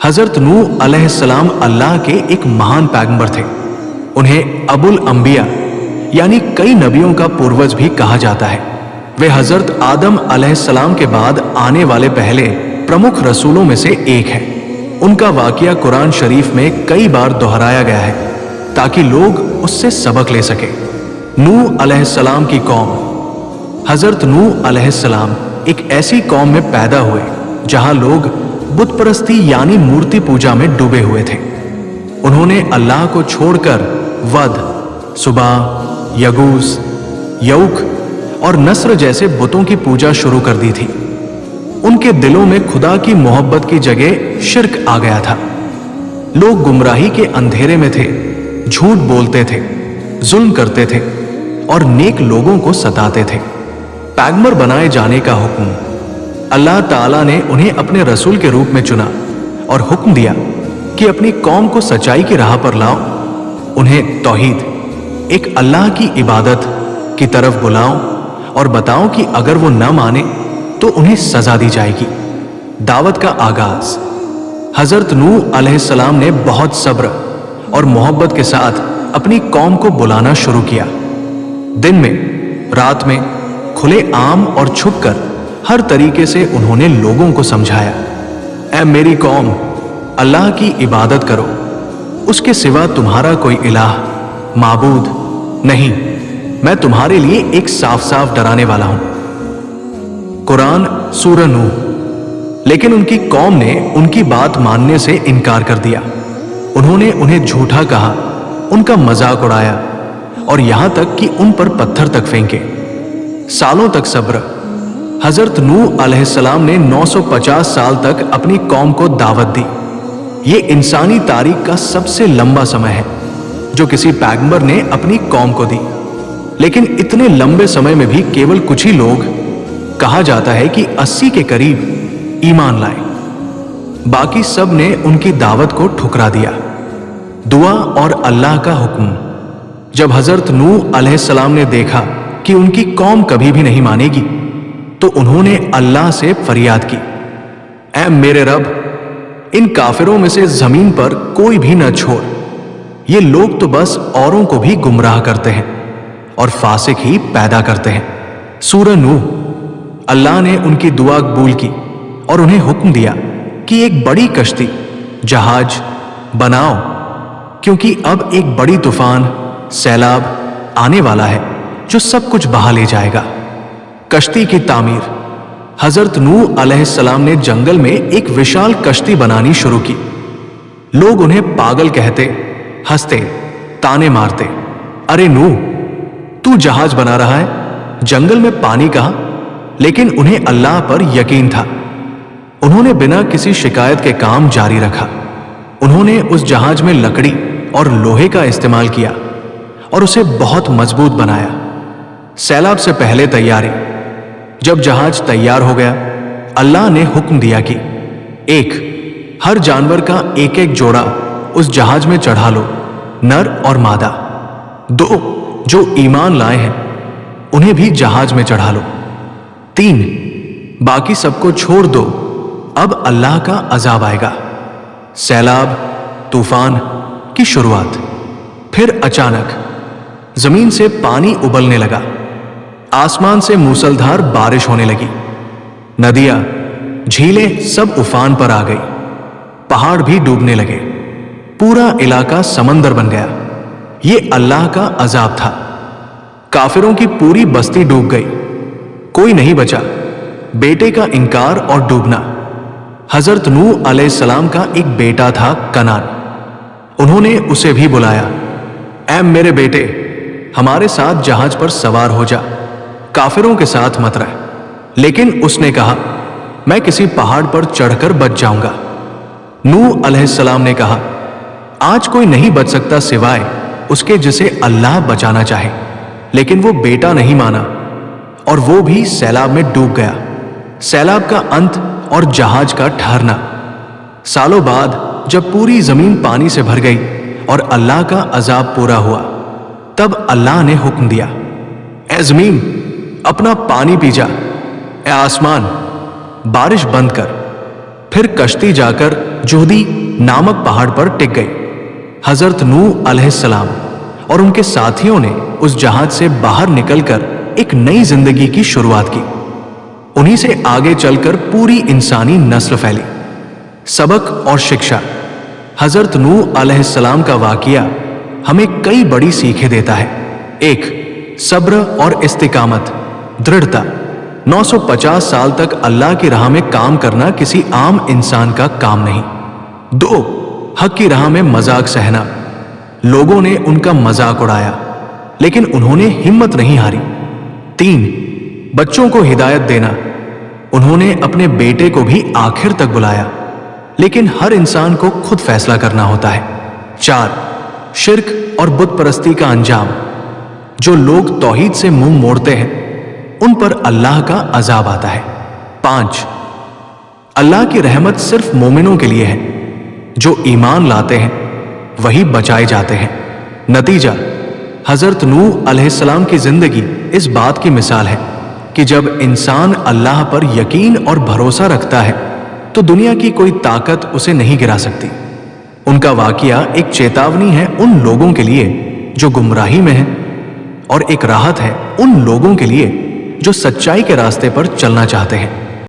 हजरत नूह अलैहिस्सलाम अल्लाह के एक महान पैगंबर थे। उन्हें अबुल अंबिया यानी कई नबियों का पूर्वज भी कहा जाता है। वे हजरत आदम अलैहिस्सलाम के बाद आने वाले पहले प्रमुख रसूलों में से एक हैं। उनका वाकया कुरान शरीफ में कई बार दोहराया गया है ताकि लोग उससे सबक ले सके। नूह अलैहिस्सलाम की कौम। हजरत नूह अलैहिस्सलाम एक ऐसी कौम में पैदा हुए जहां लोग बुत परस्ती यानी मूर्ति पूजा में डूबे हुए थे। उन्होंने अल्लाह को छोड़कर वद, सुबा, यगूस, यऊक और नस्र जैसे बुतों की पूजा शुरू कर दी थी। उनके दिलों में खुदा की मोहब्बत की जगह शिर्क आ गया था। लोग गुमराही के अंधेरे में थे, झूठ बोलते थे, जुल्म करते थे और नेक लोगों को सताते थे। पैगंबर बनाए जाने का हुक्म। अल्लाह ताला ने उन्हें अपने रसूल के रूप में चुना और हुक्म दिया कि अपनी कौम को सच्चाई की राह पर लाओ, उन्हें तौहीद, एक अल्लाह की इबादत की तरफ बुलाओ और बताओ कि अगर वो न माने तो उन्हें सजा दी जाएगी। दावत का आगाज। हजरत नूह अलैहिस्सलाम ने बहुत सब्र और मोहब्बत के साथ अपनी कौम को बुलाना शुरू किया। दिन में, रात में, खुले आम और छुपकर हर तरीके से उन्होंने लोगों को समझाया, ऐ मेरी कौम, अल्लाह की इबादत करो, उसके सिवा तुम्हारा कोई इलाह, माबूद नहीं। मैं तुम्हारे लिए एक साफ साफ डराने वाला हूं। कुरान सूरह नूह। लेकिन उनकी कौम ने उनकी बात मानने से इनकार कर दिया। उन्होंने उन्हें झूठा कहा, उनका मजाक उड़ाया और यहां तक कि उन पर पत्थर तक फेंके। सालों तक सब्र। हजरत नूह अलैहिस्सलाम ने 950 साल तक अपनी कौम को दावत दी। ये इंसानी तारीख का सबसे लंबा समय है जो किसी पैगंबर ने अपनी कौम को दी। लेकिन इतने लंबे समय में भी केवल कुछ ही लोग, कहा जाता है कि 80 के करीब, ईमान लाए। बाकी सब ने उनकी दावत को ठुकरा दिया। दुआ और अल्लाह का हुक्म। जब हजरत नूह अलैहिस्सलाम ने देखा कि उनकी कौम कभी भी नहीं मानेगी तो उन्होंने अल्लाह से फरियाद की, ऐ मेरे रब, इन काफिरों में से जमीन पर कोई भी न छोड़। ये लोग तो बस औरों को भी गुमराह करते हैं और फासिक ही पैदा करते हैं। सूरह नूह। अल्लाह ने उनकी दुआ कबूल की और उन्हें हुक्म दिया कि एक बड़ी कश्ती, जहाज बनाओ, क्योंकि अब एक बड़ी तूफान, सैलाब आने वाला है जो सब कुछ बहा ले जाएगा। कश्ती की तामीर। हजरत नूह अलैहिस्सलाम ने जंगल में एक विशाल कश्ती बनानी शुरू की। लोग उन्हें पागल कहते, हंसते, ताने मारते, अरे नूह, तू जहाज बना रहा है, जंगल में पानी कहां? लेकिन उन्हें अल्लाह पर यकीन था। उन्होंने बिना किसी शिकायत के काम जारी रखा। उन्होंने उस जहाज में लकड़ी और लोहे का इस्तेमाल किया और उसे बहुत मजबूत बनाया। सैलाब से पहले तैयारी। जब जहाज तैयार हो गया, अल्लाह ने हुक्म दिया कि हर जानवर का एक एक जोड़ा उस जहाज में चढ़ा लो, नर और मादा। 2 जो ईमान लाए हैं उन्हें भी जहाज में चढ़ा लो। 3 बाकी सबको छोड़ दो, अब अल्लाह का अजाब आएगा। सैलाब, तूफान की शुरुआत। फिर अचानक जमीन से पानी उबलने लगा। आसमान से मूसलधार बारिश होने लगी। नदियां, झीलें सब उफान पर आ गई। पहाड़ भी डूबने लगे। पूरा इलाका समंदर बन गया। ये अल्लाह का अजाब था। काफिरों की पूरी बस्ती डूब गई, कोई नहीं बचा। बेटे का इनकार और डूबना। हजरत नूह अलैहिस्सलाम का एक बेटा था, कनान। उन्होंने उसे भी बुलाया, ऐ मेरे बेटे, हमारे साथ जहाज पर सवार हो जा, काफिरों के साथ मत रह। लेकिन उसने कहा, मैं किसी पहाड़ पर चढ़कर बच जाऊंगा। नूह अलैहिस्सलाम ने कहा, आज कोई नहीं बच सकता सिवाय उसके जिसे अल्लाह बचाना चाहे। लेकिन वो बेटा नहीं माना और वो भी सैलाब में डूब गया। सैलाब का अंत और जहाज का ठहरना। सालों बाद जब पूरी जमीन पानी से भर गई और अल्लाह का अजाब पूरा हुआ, तब अल्लाह ने हुक्म दिया, ऐ जमीन, अपना पानी पी जा। ऐ आसमान, बारिश बंद कर। फिर कश्ती जाकर जोहदी नामक पहाड़ पर टिक गए। हजरत नूह अलैहिस्सलाम और उनके साथियों ने उस जहाज से बाहर निकलकर एक नई जिंदगी की शुरुआत की। उन्हीं से आगे चलकर पूरी इंसानी नस्ल फैली। सबक और शिक्षा। हजरत नूह अलैहिस्सलाम का वाकया हमें कई बड़ी सीखें देता है। 1. सब्र और इस्तिकामत, दृढ़ता। 950 साल तक अल्लाह की राह में काम करना किसी आम इंसान का काम नहीं। 2. हक की राह में मजाक सहना। लोगों ने उनका मजाक उड़ाया, लेकिन उन्होंने हिम्मत नहीं हारी। 3. बच्चों को हिदायत देना। उन्होंने अपने बेटे को भी आखिर तक बुलाया, लेकिन हर इंसान को खुद फैसला करना होता है। 4. शिर्क और बुत परस्ती का अंजाम। जो लोग तौहीद से मुंह मोड़ते हैं, उन पर अल्लाह का अजाब आता है। 5. अल्लाह की रहमत सिर्फ मोमिनों के लिए है। जो ईमान लाते हैं वही बचाए जाते हैं। नतीजा, हजरत नूह अलैहिस्सलाम की जिंदगी इस बात की मिसाल है कि जब इंसान अल्लाह पर यकीन और भरोसा रखता है तो दुनिया की कोई ताकत उसे नहीं गिरा सकती। उनका वाकया एक चेतावनी है उन लोगों के लिए जो गुमराही में हैं, और एक राहत है उन लोगों के लिए जो सच्चाई के रास्ते पर चलना चाहते हैं।